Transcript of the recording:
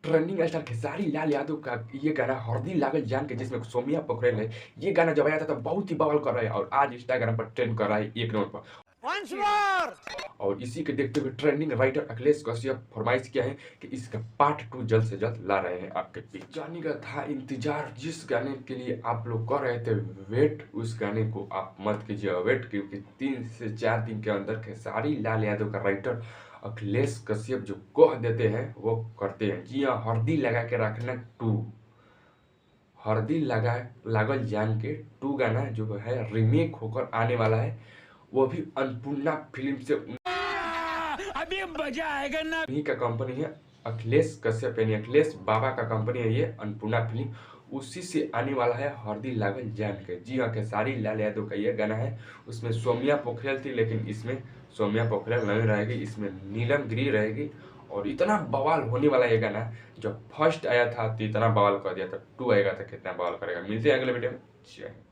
Trending star Khesari Lal Yadav का ये गाना हरदी लागल जान के, जिसमें सोमिया पोखरेल है। ये गाना जब आया था तो बहुत ही बवाल कर रहा है और आज इंस्टाग्राम पर ट्रेंड कर रहा है एक नंबर पर। Once more! और इसी के देखते हुए ट्रेंडिंग राइटर अखिलेश कश्यप फरमाइश किया है कि इसका पार्ट 2 जल्द से जल्द ला रहे हैं आपके बीच। गाने का था इंतजार, जिस गाने के लिए आप लोग कर रहे थे वेट, उस गाने को आप मत कीजिए वेट, क्योंकि 3 से 4 दिन के अंदर खेसारी लाल यादव का राइटर अखिलेश कश्यप जो कह देते हैं वो करते हैं। जी हाँ, हरदी लगा के रखना 2, हरदी लगा लागल जान के 2 गाना जो है रीमेक होकर आने वाला है, वो भी अन्नपूर्णा फिल्म से। अभी मजा आएगा ना। उन्हीं का कंपनी है अखिलेश कश्यप, यानी अखिलेश बाबा का कंपनी है ये अन्नपूर्णा फिल्म, उसी से आने वाला है हरदी लागल जान के। जी हाँ, खेसारी लाल यादव का ये गाना है। उसमें सोमिया पोखरेल थी, लेकिन इसमें सोमिया पोखरेल नहीं रहेगी, इसमें नीलम गिरी रहेगी। और इतना बवाल होने वाला ये गाना, जब फर्स्ट आया था तो इतना बवाल कर दिया था, 2 आएगा तो कितना बवाल करेगा। मिलते हैं अगले वीडियो में। जय हिंद।